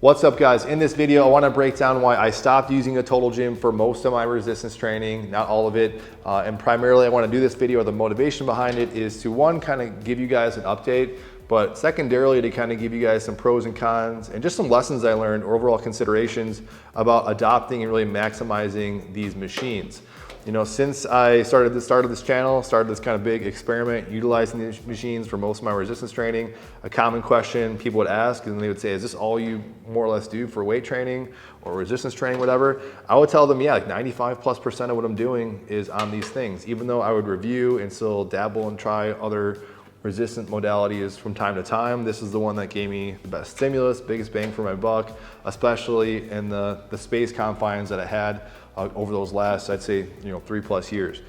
What's up guys? In this video, I want to break down why I stopped using a Total Gym for most of my resistance training, not all of it. And primarily I want to do this video, the motivation behind it is to one, kind of give you guys an update, but secondarily to kind of give you guys some pros and cons and just some lessons I learned or overall considerations about adopting and really maximizing these machines. You know, since I started this channel, started this kind of big experiment utilizing these machines for most of my resistance training, a common question people would ask and they would say, is this all you more or less do for weight training or resistance training, whatever? I would tell them, yeah, like 95+% of what I'm doing is on these things, even though I would review and still dabble and try other resistant modalities from time to time. This is the one that gave me the best stimulus, biggest bang for my buck, especially in the space confines that I had over those last, I'd say, 3+ years.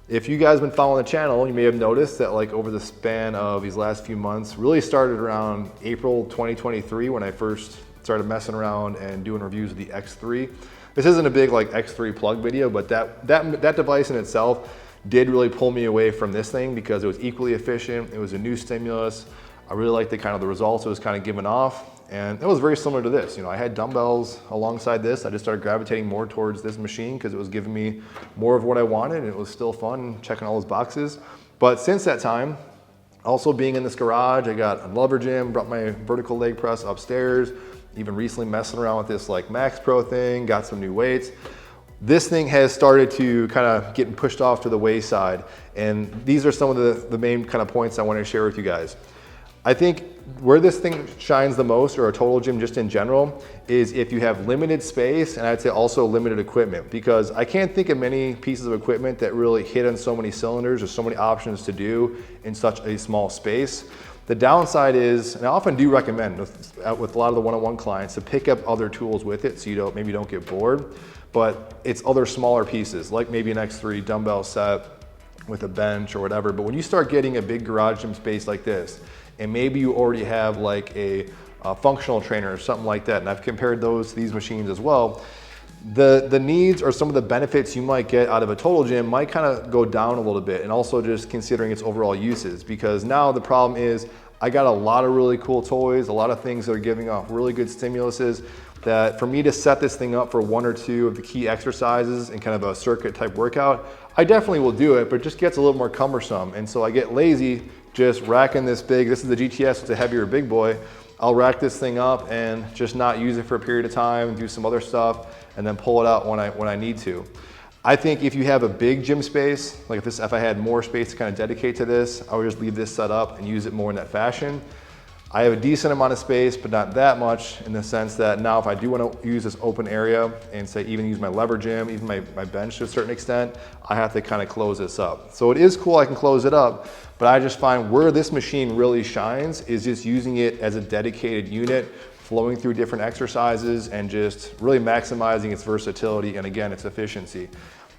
If you guys have been following the channel, you may have noticed that like over the span of these last few months, really started around April 2023 when I first started messing around and doing reviews of the X3. This isn't a big like X3 plug video, but that device in itself did really pull me away from this thing because it was equally efficient. It was a new stimulus. I really liked the results it was kind of giving off. And it was very similar to this. I had dumbbells alongside this. I just started gravitating more towards this machine because it was giving me more of what I wanted and it was still fun checking all those boxes. But since that time, also being in this garage, I got a lever gym, brought my vertical leg press upstairs, even recently messing around with this like Max Pro thing, got some new weights. This thing has started to kind of getting pushed off to the wayside. And these are some of the main kind of points I want to share with you guys. I think where this thing shines the most, or a Total Gym just in general, is if you have limited space and I'd say also limited equipment, because I can't think of many pieces of equipment that really hit on so many cylinders or so many options to do in such a small space. The downside is, and I often do recommend with a lot of the one-on-one clients to pick up other tools with it so you maybe don't get bored, but it's other smaller pieces like maybe an X3 dumbbell set with a bench or whatever. But when you start getting a big garage gym space like this, and maybe you already have like a functional trainer or something like that, and I've compared those to these machines as well, the needs or some of the benefits you might get out of a Total Gym might kind of go down a little bit, and also just considering its overall uses, because now the problem is I got a lot of really cool toys, a lot of things that are giving off really good stimuluses, that for me to set this thing up for one or two of the key exercises and kind of a circuit type workout, I definitely will do it, but it just gets a little more cumbersome. And so I get lazy just racking this big, this is the GTS, it's a heavier big boy. I'll rack this thing up and just not use it for a period of time, do some other stuff, and then pull it out when I need to. I think if you have a big gym space, like if I had more space to kind of dedicate to this, I would just leave this set up and use it more in that fashion. I have a decent amount of space, but not that much, in the sense that now if I do want to use this open area and say even use my lever gym, even my bench to a certain extent, I have to kind of close this up. So it is cool I can close it up, but I just find where this machine really shines is just using it as a dedicated unit, flowing through different exercises and just really maximizing its versatility and again, its efficiency.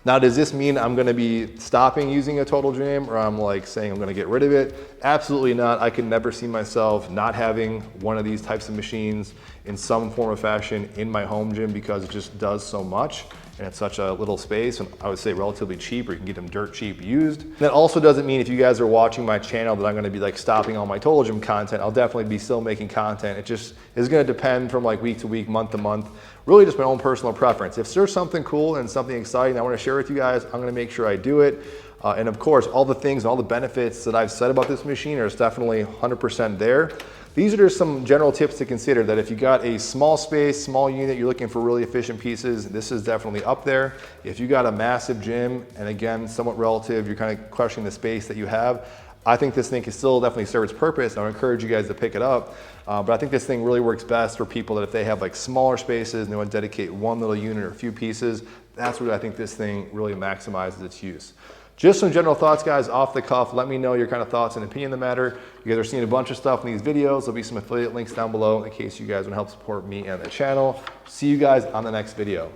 Now, does this mean I'm gonna be stopping using a Total Gym or I'm like saying I'm gonna get rid of it? Absolutely not. I can never see myself not having one of these types of machines in some form or fashion in my home gym because it just does so much and it's such a little space, and I would say relatively cheap, or you can get them dirt cheap used. And that also doesn't mean if you guys are watching my channel that I'm gonna be like stopping all my Total Gym content. I'll definitely be still making content. It just is gonna depend from like week to week, month to month. Really just my own personal preference. If there's something cool and something exciting I want to share with you guys, I'm going to make sure I do it. And of course, all the things and all the benefits that I've said about this machine are definitely 100% there. These are just some general tips to consider, that if you got a small space, small unit, you're looking for really efficient pieces, this is definitely up there. If you got a massive gym, and again, somewhat relative, you're kind of crushing the space that you have, I think this thing can still definitely serve its purpose. I would encourage you guys to pick it up. But I think this thing really works best for people that if they have like smaller spaces and they want to dedicate one little unit or a few pieces, that's where I think this thing really maximizes its use. Just some general thoughts, guys, off the cuff. Let me know your kind of thoughts and opinion on the matter. You guys are seeing a bunch of stuff in these videos. There'll be some affiliate links down below in case you guys want to help support me and the channel. See you guys on the next video.